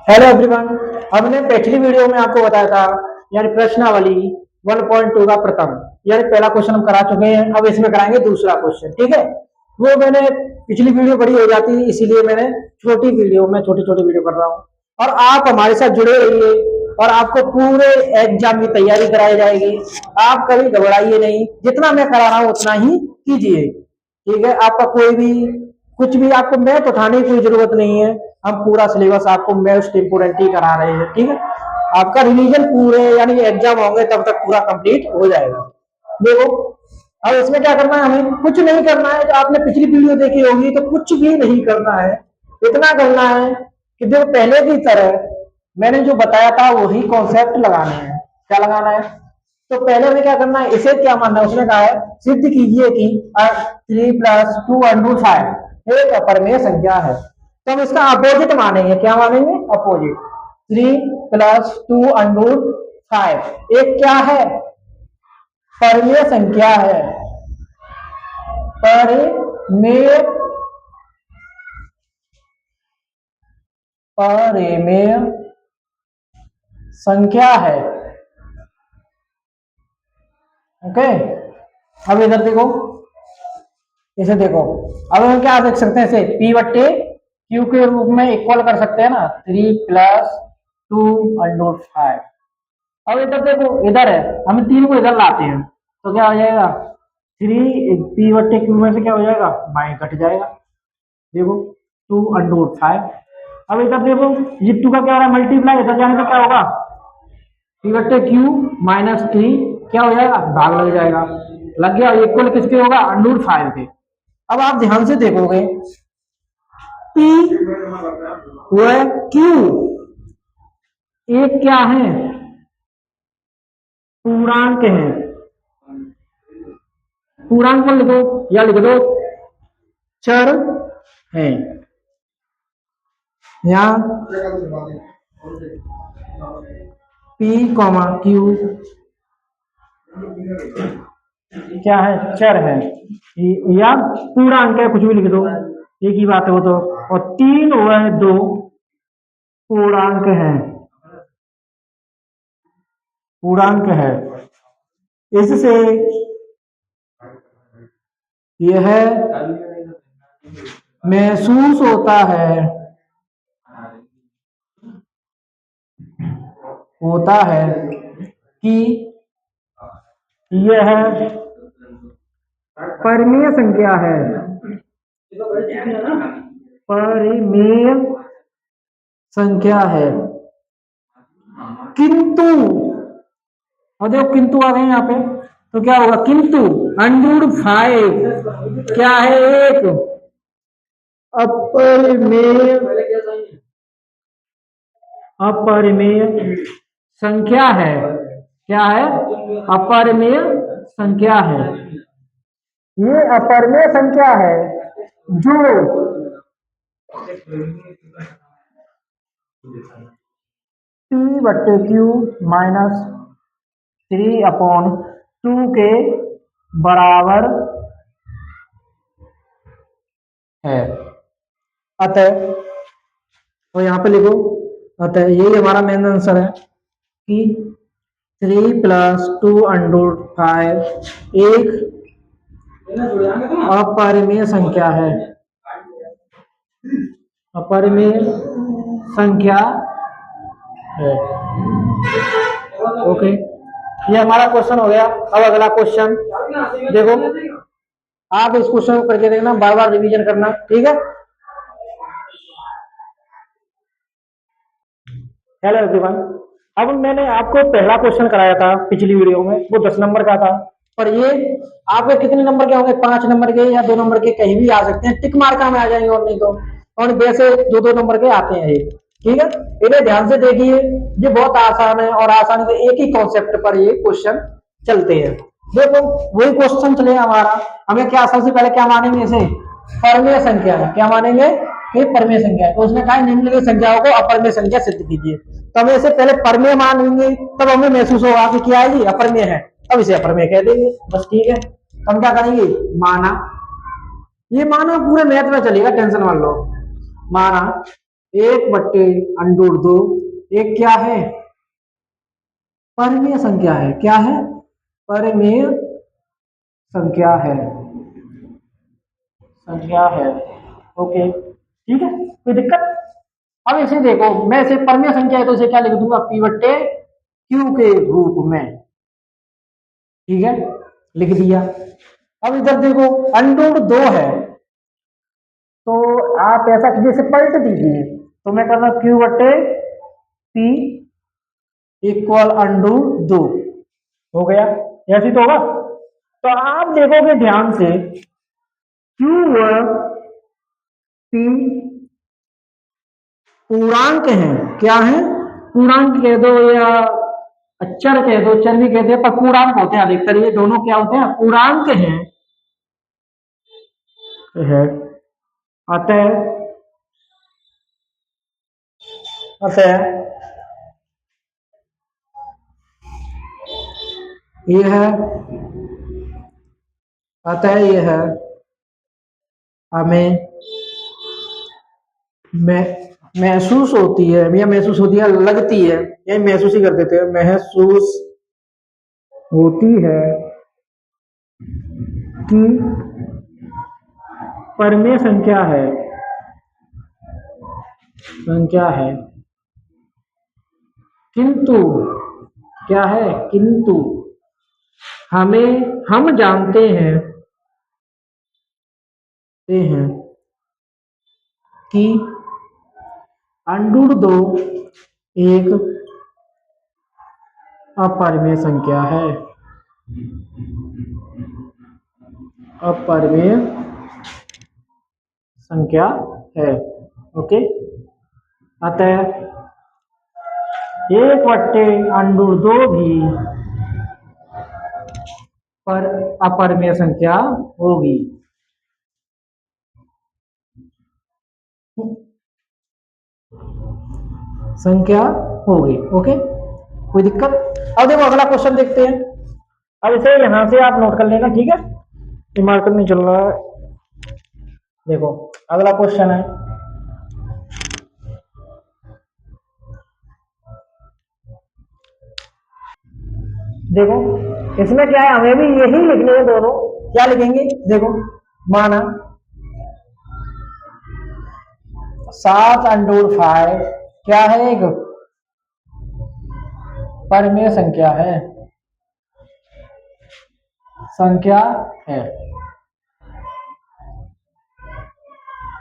Hello everyone. हमने पिछली video में आपको बताया था यानी प्रश्नावली 1.2 का प्रथम यानी पहला क्वेश्चन हम करा चुके हैं। अब इसमें कराएंगे दूसरा क्वेश्चन, ठीक है। वो मैंने पिछली वीडियो बड़ी हो जाती है, इसीलिए मैंने छोटी वीडियो में छोटी छोटी वीडियो कर रहा हूँ। और आप हमारे साथ जुड़े रहिए और आपको पूरे एग्जाम की तैयारी कराई जाएगी। आप कभी घबराइए नहीं, जितना मैं करा रहा हूँ उतना ही कीजिए, ठीक है। आपका कोई भी कुछ भी आपको मैथ उठाने की कोई जरूरत नहीं है। हम पूरा सिलेबस आपको मैथ्स टेम्पोरेंट ही करा रहे हैं, ठीक है। आपका रिवीजन पूरे यानी एग्जाम होंगे तब तक पूरा कंप्लीट हो जाएगा। देखो, अब इसमें क्या करना है, हमें कुछ नहीं करना है। जो आपने पिछली वीडियो देखी होगी तो कुछ भी नहीं करना है। इतना करना है कि जो पहले की तरह मैंने जो बताया था वही कॉन्सेप्ट लगाने हैं। क्या लगाना है? तो पहले हमें क्या करना है, इसे क्या मानना है। उसने कहा है सिद्ध कीजिए कि 3 + 2 √5 एक अपरिमेय संख्या है। तो हम इसका अपोजिट मानेंगे। क्या मानेंगे? अपोजिट। 3 + 2 √5 एक क्या है? परिमेय संख्या है। परिमेय परिमेय संख्या है। ओके। अब इधर देखो, इसे देखो। अब हम क्या देख सकते हैं, इसे P/Q के रूप में इक्वल कर सकते हैं ना, 3 + 2 √5। अब इधर देखो, इधर है, हम 3 को इधर लाते हैं तो क्या हो जाएगा? 3 P/Q में से क्या हो जाएगा? बाएं कट जाएगा। देखो 2 √5। अब इधर देखो, ये 2 का क्या हो रहा है? मल्टीप्लाई। इधर जाने से क्या होगा? P/Q -3 क्या हो जाएगा? भाग लग जाएगा। लग गया। इक्वल किसके होगा? √5 के। अब आप ध्यान से देखोगे, P व Q एक क्या है? पूर्णांक है। पूर्णांक को लिखो या लिख दो चर है। यहाँ P, Q क्या है? चर है या पूर्णांक है, कुछ भी लिख दो, एक ही बात है वो तो। और 3 व 2 पूर्णांक है। पूर्णांक है। इससे यह महसूस होता है कि यह परिमेय संख्या है। परिमेय संख्या है। किंतु, और देखो किंतु आ गए यहाँ पे, तो क्या होगा? किंतु √5 क्या है? एक अपरिमेय संख्या है। क्या है? अपरिमेय संख्या है। ये अपरिमेय संख्या है जो P/Q -3/2 के बराबर है। अतः तो यहाँ पे लिखो, अतः यही हमारा मेन आंसर है कि 3 + 2 √5 एक अपरिमेय संख्या है। अपरिमेय संख्या है। ओके, ये हमारा क्वेश्चन हो गया। अब अगला क्वेश्चन देखो, आप इस क्वेश्चन को करके देखना, बार बार रिवीजन करना, ठीक है। Hello everyone. अब मैंने आपको पहला क्वेश्चन कराया था पिछली वीडियो में, वो 10 नंबर का था। और ये आपके कितने नंबर के होंगे? 5 नंबर के या 2 नंबर के, कहीं भी आ सकते हैं। टिक मार्का में आ जाएंगे और नहीं तो, और वैसे 2-2 नंबर के आते हैं ये, ठीक है। इन्हें ध्यान से देखिए, ये बहुत आसान है और आसानी से एक ही कॉन्सेप्ट पर ये क्वेश्चन चलते हैं। देखो वही क्वेश्चन चले हमारा। हमें क्या सबसे पहले क्या मानेंगे? इसे परिमेय संख्या है। क्या मानेंगे? कि परिमेय संख्या है। तो उसने कहा निम्नलिखित संख्याओं को अपरिमेय संख्या सिद्ध कीजिए। तो हमें इसे पहले परिमेय मानेंगे, तब हमें महसूस होगा कि क्या है, ये अपरिमेय है, अब इसे अपरिमेय कह देंगे, बस, ठीक है। हम क्या करेंगे? माना। ये माना पूरे मैथ में चलेगा, टेंशन मान लो। माना 1/√2 एक क्या है, परिमेय संख्या है। क्या है, परिमेय संख्या है, संख्या है। ओके ठीक है, कोई दिक्कत। अब इसे देखो, मैं इसे परमीय संख्या है तो इसे क्या लिख दूंगा, p/q के रूप में। ठीक है, लिख दिया। अब इधर देखो √2 है, तो आप ऐसा कीजिए, इसे पलट दीजिए। तो मैं कर रहा हूं q/p इक्वल √2 हो गया, ऐसे तो होगा। तो आप देखोगे ध्यान से, q व p पूर्णांक हैं। क्या है, पूर्णांक कह दो या अक्षर कह दो, चर भी कहते हैं, पर पूर्णांक होते हैं अधिकतर। ये दोनों क्या होते हैं, पूर्णांक हैं है। अतः अतः यह अतः यह हमें महसूस होती है, या महसूस होती है, लगती है, या महसूस ही कर देते हैं, महसूस होती है कि परमेय संख्या है, संख्या है। किंतु क्या है, किंतु हम जानते हैं कि √2 एक अपरिमेय संख्या है, अपरिमेय संख्या है। ओके, अतः 1/√2 भी पर अपरिमेय संख्या होगी। संख्या होगी। ओके, कोई दिक्कत। अब देखो अगला क्वेश्चन देखते हैं। अब इसे यहां से आप नोट कर लेना, ठीक है, मार्कर नहीं चल रहा है। देखो अगला क्वेश्चन है, देखो इसमें क्या है, हमें भी यही लिखने हैं दोनों। क्या लिखेंगे, देखो माना 7/5 क्या है, एक परमेय संख्या है, संख्या है।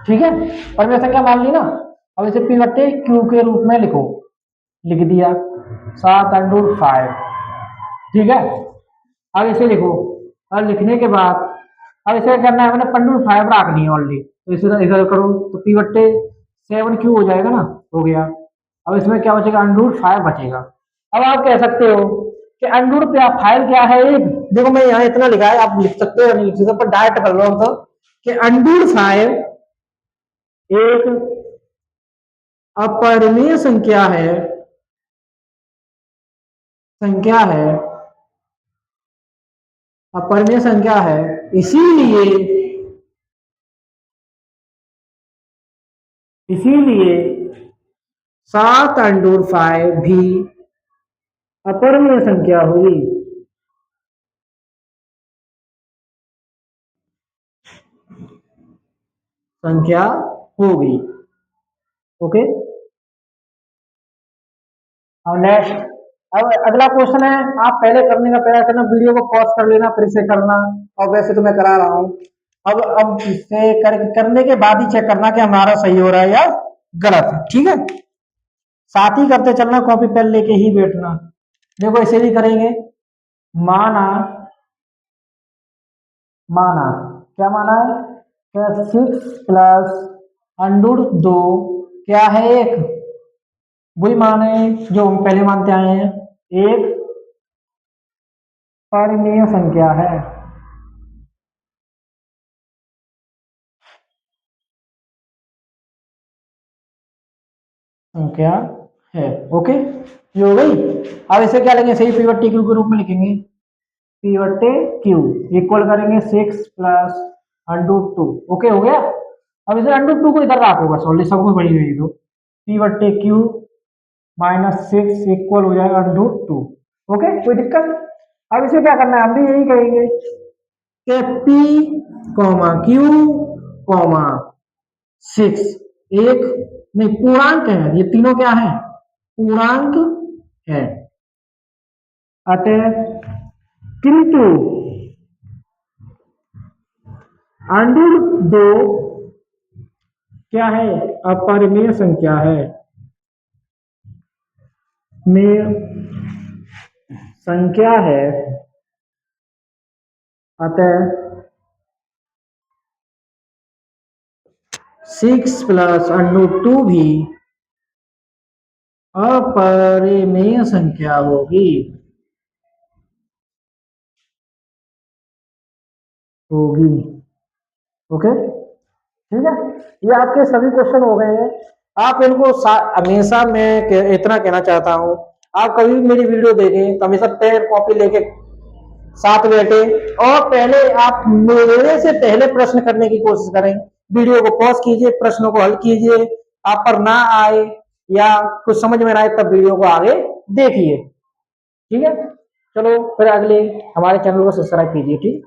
ठीक है, परमेय संख्या मान ली ना। अब इसे p/q के रूप में लिखो, लिख दिया 7/5। ठीक है, अब इसे लिखो। और लिखने के बाद अब इसे करना है, मैंने √5 रखनी है ऑलरेडी, तो इसे इधर करो तो p/7q हो जाएगा ना, हो गया। अब इसमें क्या बचेगा, √5 बचेगा। अब आप कह सकते हो कि √5 क्या है, एक देखो मैं यहाँ इतना लिखा है, आप लिख सकते हो नहीं लिख सकते, पर डायरेक्ट कर लो तो कि √5 एक अपरिमेय संख्या है, संख्या है, अपरिमेय संख्या है। इसीलिए इसीलिए 7/5 भी अपरिमेय संख्या हुई, संख्या होगी। ओके, और नेक्स्ट, अब अगला क्वेश्चन है। आप पहले करने का प्रयास करना, वीडियो को पॉज कर लेना, फिर से करना। और वैसे तो मैं करा रहा हूं। अब इसे करने के बाद ही चेक करना कि हमारा सही हो रहा है या गलत है। ठीक है, साथ ही करते चलना, कॉपी पेन लेके ही बैठना। देखो इसे भी करेंगे। माना माना क्या माना है, क्या 6+√2 क्या है, एक वही मान है जो हम पहले मानते आए हैं, एक परिमेय संख्या है, संख्या है। ओके, ये हो गई। अब इसे क्या लेंगे, सही p/q के रूप में लिखेंगे। p/q इक्वल करेंगे 6+√2। ओके हो गया। अब इसे √2 को इधर रखो, बस ऑलरेडी सब कुछ बड़ी हुई दो। p/q -6 इक्वल हो जाएगा √2। ओके, कोई दिक्कत? अब इसे क्या करना है, हम भी यही करेंगे कि p,q,6 एक नहीं पूर्णांक है, ये तीनों क्या है, पूर्णांक है। अतः किंतु √2 क्या है, अपरिमेय संख्या है, में संख्या है। अतः 6 प्लस √2 भी अपरिमेय संख्या होगी ओके, ठीक है। ये आपके सभी क्वेश्चन हो गए हैं। आप इनको हमेशा मैं इतना कहना चाहता हूँ, आप कभी भी मेरी वीडियो देखें तो हमेशा पेन कॉपी लेके साथ बैठे और पहले आप मेरे से पहले प्रश्न करने की कोशिश करें। वीडियो को पॉज कीजिए, प्रश्नों को हल कीजिए, आप पर ना आए या कुछ समझ में ना आए तब वीडियो को आगे देखिए, ठीक है। चलो फिर अगले हमारे चैनल को सब्सक्राइब कीजिए, ठीक।